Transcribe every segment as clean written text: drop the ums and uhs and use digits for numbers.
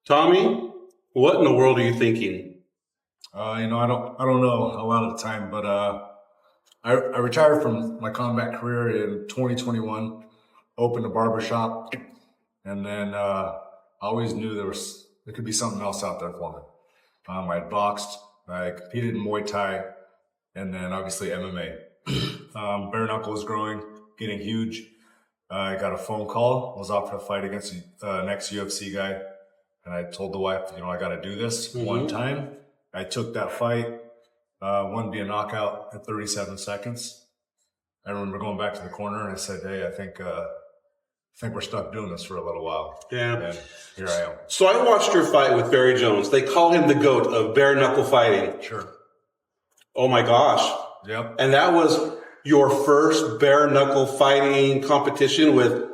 Tommy, what in the world are you thinking? I don't know a lot of the time, but I retired from my combat career in 2021, opened a barber shop, and then I always knew there could be something else out there for me. I had boxed, I competed in Muay Thai, and then obviously MMA. Bare-Knuckle was growing, getting huge. I got a phone call. I was offered a fight against the next UFC guy. And I told the wife, I got to do this one time. I took that fight, won via knockout at 37 seconds. I remember going back to the corner and I said, hey, I think we're stuck doing this for a little while. Yeah. And here I am. So I watched your fight with Barry Jones. They call him the GOAT of bare-knuckle fighting. Sure. Oh my gosh. Yep. And that was your first bare-knuckle fighting competition with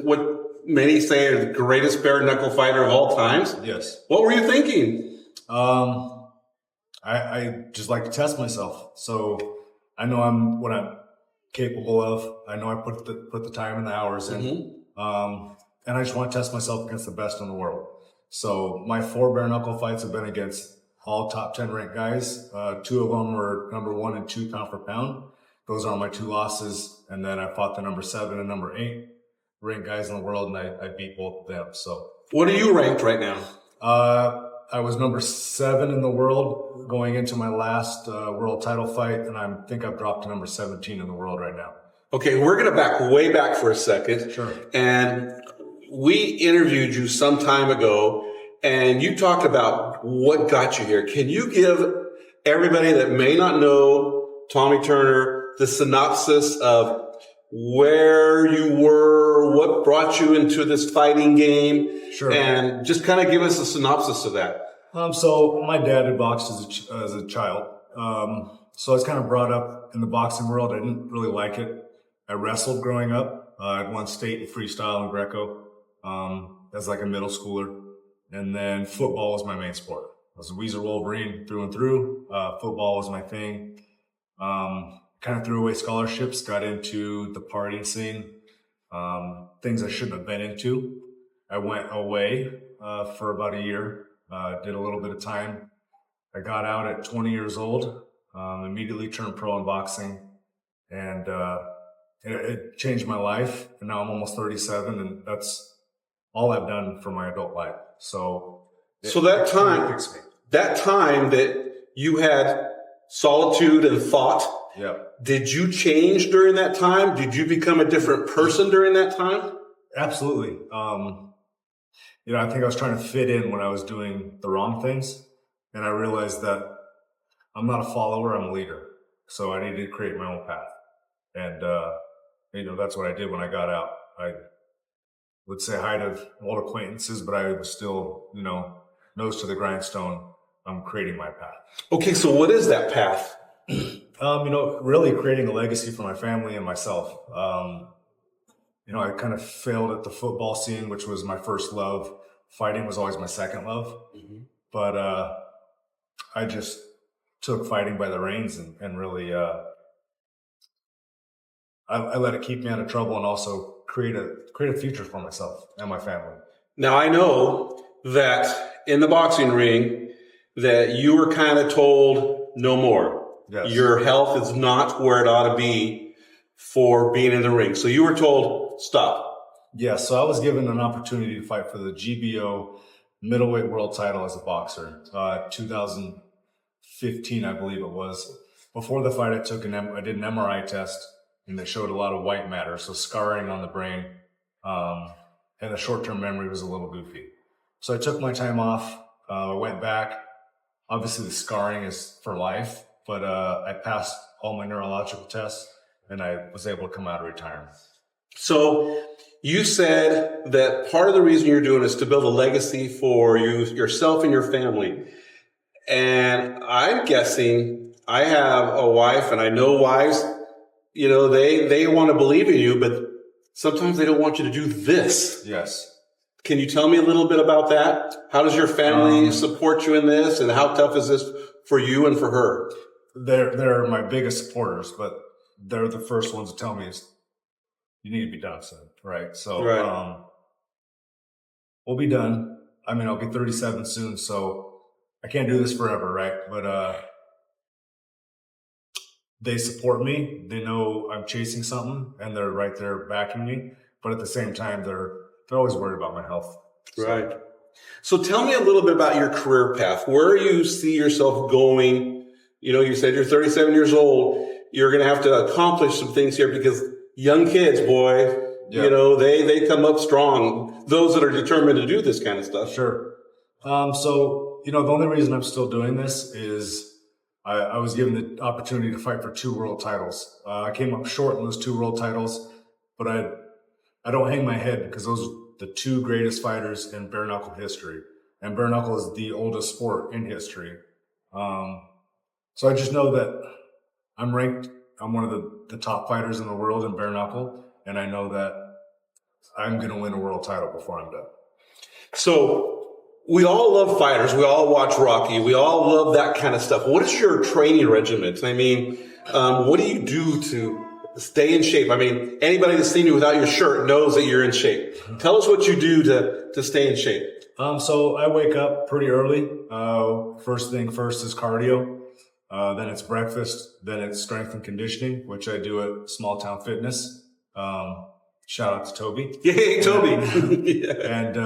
what many say are the greatest bare-knuckle fighter of all times? Yes. What were you thinking? I just like to test myself. So I know what I'm capable of. I know I put the time and the hours in. And I just want to test myself against the best in the world. So my 4 bare-knuckle fights have been against all top 10 ranked guys. 2 of them were number 1 and 2 pound for pound. Those are my 2 losses. And then I fought the number 7 and number 8 ranked guys in the world, and I beat both of them. So what are you ranked right now? I was number 7 in the world going into my last world title fight, and I think I've dropped to number 17 in the world right now. Okay, we're going to way back for a second. Sure. And we interviewed you some time ago, and you talked about what got you here. Can you give everybody that may not know Tommy Turner the synopsis of where you were, what brought you into this fighting game? Sure. And just kind of give us a synopsis of that. So my dad had boxed as a child. So I was kind of brought up in the boxing world. I didn't really like it. I wrestled growing up. I won state in freestyle and Greco as like a middle schooler. And then football was my main sport. I was a Weezer Wolverine through and through. Football was my thing. Kind of threw away scholarships, got into the partying scene, things I shouldn't have been into. I went away for about a year, did a little bit of time. I got out at 20 years old, immediately turned pro in boxing, and it changed my life. And now I'm almost 37, and that's all I've done for my adult life. So that time that you had solitude and thought, yeah. Did you change during that time? Did you become a different person during that time? Absolutely. I think I was trying to fit in when I was doing the wrong things. And I realized that I'm not a follower, I'm a leader. So I needed to create my own path. And, that's what I did when I got out. I would say hi to old acquaintances, but I was still, nose to the grindstone. I'm creating my path. Okay. So what is that path? Really creating a legacy for my family and myself. I kind of failed at the football scene, which was my first love. Fighting was always my second love. But I just took fighting by the reins and really I let it keep me out of trouble and also create a future for myself and my family. Now, I know that in the boxing ring that you were kind of told no more. Yes. Your health is not where it ought to be for being in the ring. So you were told, stop. Yeah, so I was given an opportunity to fight for the GBO middleweight world title as a boxer. 2015, I believe it was. Before the fight, I did an MRI test, and they showed a lot of white matter, so scarring on the brain, and the short-term memory was a little goofy. So I took my time off. I went back. Obviously, the scarring is for life. But I passed all my neurological tests, and I was able to come out of retirement. So you said that part of the reason you're doing is to build a legacy for yourself and your family. And I'm guessing I have a wife, and I know wives, they want to believe in you, but sometimes they don't want you to do this. Yes. Can you tell me a little bit about that? How does your family support you in this, and how tough is this for you and for her? They're my biggest supporters, but they're the first ones to tell me you need to be done soon, right? So right. We'll be done. I mean, I'll be 37 soon, so I can't do this forever, right? But they support me. They know I'm chasing something, and they're right there backing me. But at the same time, they're always worried about my health. Right. So tell me a little bit about your career path. Where you see yourself going? You know, you said you're 37 years old. You're going to have to accomplish some things here because young kids, boy, you know, they come up strong. Those that are determined to do this kind of stuff. Sure. So, you know, the only reason I'm still doing this is I was given the opportunity to fight for 2 world titles. I came up short in those 2 world titles, but I don't hang my head because those are the 2 greatest fighters in bare-knuckle history. And bare-knuckle is the oldest sport in history. So I just know that I'm ranked. I'm one of the top fighters in the world in bare-knuckle, and I know that I'm going to win a world title before I'm done. So we all love fighters. We all watch Rocky. We all love that kind of stuff. What is your training regimen? I mean, what do you do to stay in shape? I mean, anybody that's seen you without your shirt knows that you're in shape. Tell us what you do to stay in shape. So I wake up pretty early. First thing first is cardio. Then it's breakfast. Then it's strength and conditioning, which I do at Small Town Fitness. Shout out to Toby. Yay, Toby. And,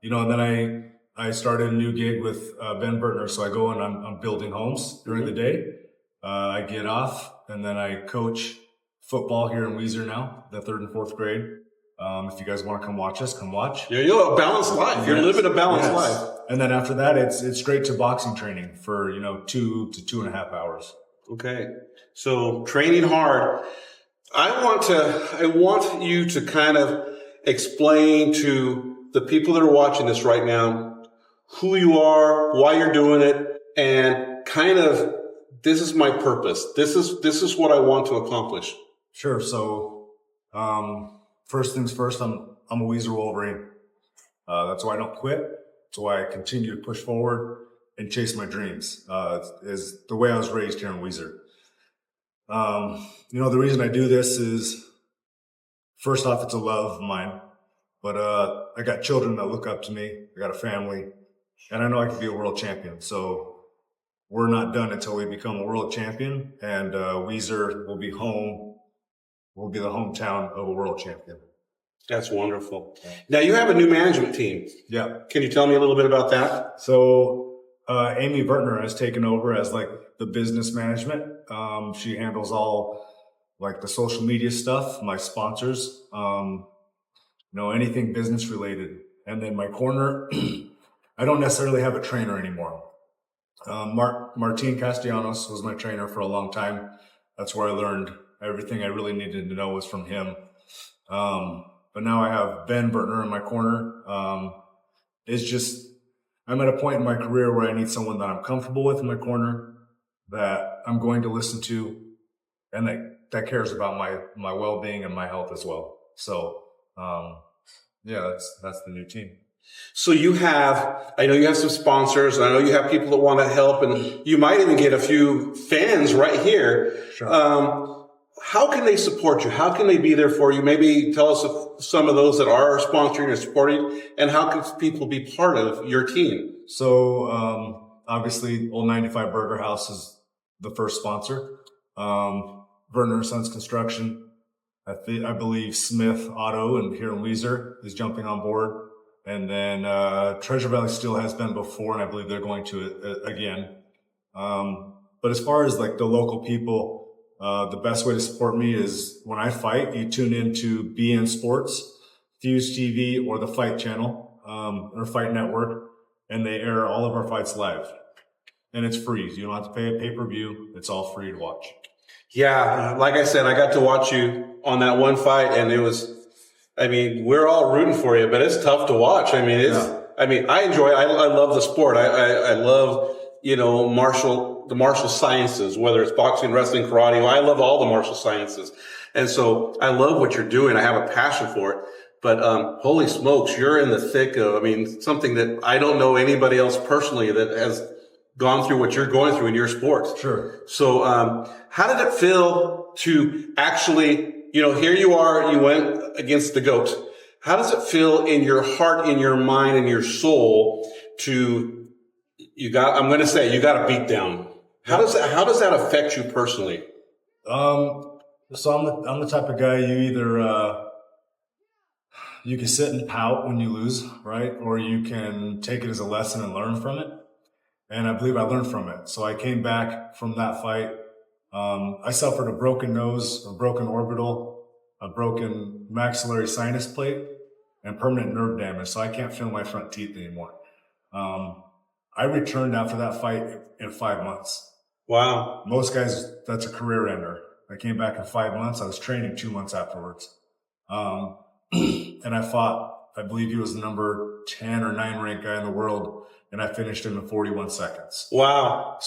you know, and then I started a new gig with Ben Bertner. So I go and I'm building homes during the day. I get off and then I coach football here in Weiser now, the 3rd and 4th grade. If you guys want to come watch us, come watch. Yeah, you're a balanced life. You're living a balanced life. And then after that, it's straight to boxing training for, 2 to 2.5 hours. Okay. So training hard. I want you to kind of explain to the people that are watching this right now who you are, why you're doing it, and kind of, this is my purpose. This is what I want to accomplish. Sure. So, first things first, I'm a Weiser Wolverine. That's why I don't quit. That's why I continue to push forward and chase my dreams. Is the way I was raised here in Weiser. The reason I do this is, first off, it's a love of mine, but, I got children that look up to me. I got a family, and I know I can be a world champion. So we're not done until we become a world champion, and, Weiser will be home. We'll be the hometown of a world champion. That's wonderful. Now you have a new management team. Yeah. Can you tell me a little bit about that? So, Amy Vertner has taken over as like the business management. She handles all like the social media stuff, my sponsors, anything business related. And then my corner, I don't necessarily have a trainer anymore. Martin Castellanos was my trainer for a long time. That's where I learned everything I really needed to know was from him. But now I have Ben Bertner in my corner. I'm at a point in my career where I need someone that I'm comfortable with in my corner, that I'm going to listen to, and that cares about my well-being and my health as well. So, that's the new team. So I know you have some sponsors, and I know you have people that want to help, and you might even get a few fans right here. Sure. How can they support you? How can they be there for you? Maybe tell us of some of those that are sponsoring or supporting, and how can people be part of your team? So, obviously, Old 95 Burger House is the first sponsor. Verner Sons Construction. I believe Smith Auto and here in Weiser is jumping on board. And then Treasure Valley Steel has been before, and I believe they're going to again. But as far as like the local people, the best way to support me is when I fight, you tune into BN Sports, Fuse TV, or the Fight Channel, or Fight Network, and they air all of our fights live. And it's free. You don't have to pay a pay-per-view. It's all free to watch. Yeah, like I said, I got to watch you on that one fight, and we're all rooting for you, but it's tough to watch. I enjoy it. I love the sport. I love, the martial sciences, whether it's boxing, wrestling, karate. I love all the martial sciences. And so I love what you're doing. I have a passion for it. But holy smokes, you're in the thick of, something that I don't know anybody else personally that has gone through what you're going through in your sport. Sure. So how did it feel to actually, here you are, you went against the GOAT. How does it feel in your heart, in your mind, in your soul you got a beat down? How does that affect you personally? So I'm the type of guy you can sit and pout when you lose, right? Or you can take it as a lesson and learn from it. And I believe I learned from it. So I came back from that fight. I suffered a broken nose, a broken orbital, a broken maxillary sinus plate, and permanent nerve damage. So I can't feel my front teeth anymore. I returned after that fight in 5 months. Wow. Most guys, that's a career ender. I came back in 5 months. I was training 2 months afterwards. And I fought, I believe he was the number 10 or 9 ranked guy in the world, and I finished him in 41 seconds. Wow.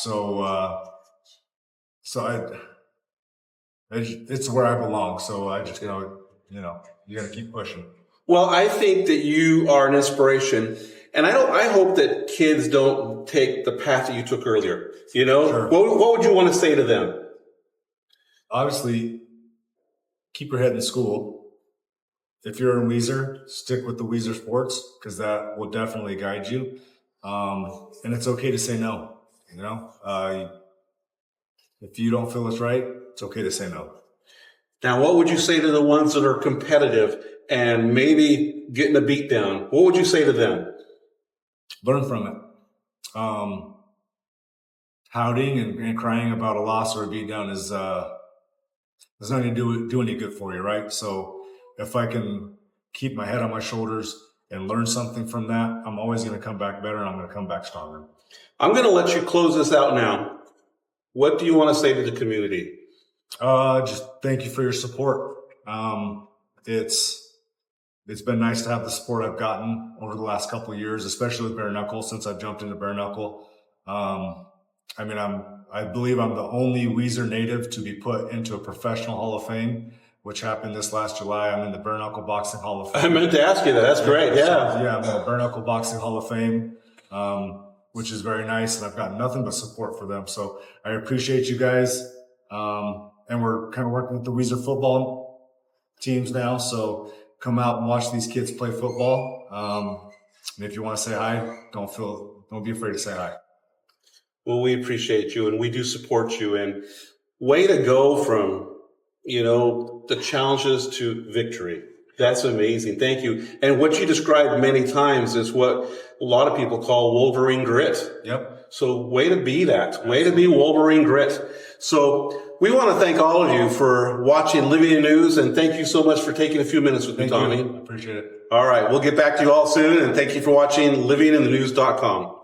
It's where I belong. So I just, you got to keep pushing. Well, I think that you are an inspiration, and I hope that kids don't take the path that you took earlier. Sure. What would you want to say to them? Obviously, keep your head in school. If you're in Weezer, stick with the Weezer sports, because that will definitely guide you. And it's okay to say no. If you don't feel it's right, it's okay to say no. Now, what would you say to the ones that are competitive and maybe getting a beat down? What would you say to them? Learn from it. Pouting and crying about a loss or a beat down is not going to do any good for you, right? So if I can keep my head on my shoulders and learn something from that, I'm always going to come back better, and I'm going to come back stronger. I'm going to let you close this out now. What do you want to say to the community? Just thank you for your support. It's been nice to have the support I've gotten over the last couple of years, especially with Bare-Knuckle, since I've jumped into Bare-Knuckle. I believe I'm the only Weezer native to be put into a professional Hall of Fame, which happened this last July. I'm in the Bare-Knuckle Boxing Hall of Fame. I meant to ask you that. That's great. Yeah. So, I'm in the Bare-Knuckle Boxing Hall of Fame, which is very nice. And I've got nothing but support for them. So I appreciate you guys. And we're kind of working with the Weezer football teams now. So come out and watch these kids play football. And if you want to say hi, don't be afraid to say hi. Well, we appreciate you, and we do support you. And way to go from, the challenges to victory. That's amazing. Thank you. And what you described many times is what a lot of people call Wolverine grit. Yep. So way to be that. Way to be Wolverine grit. So we want to thank all of you for watching Living in News, and thank you so much for taking a few minutes with me, Tommy. I appreciate it. All right. We'll get back to you all soon, and thank you for watching livinginthenews.com.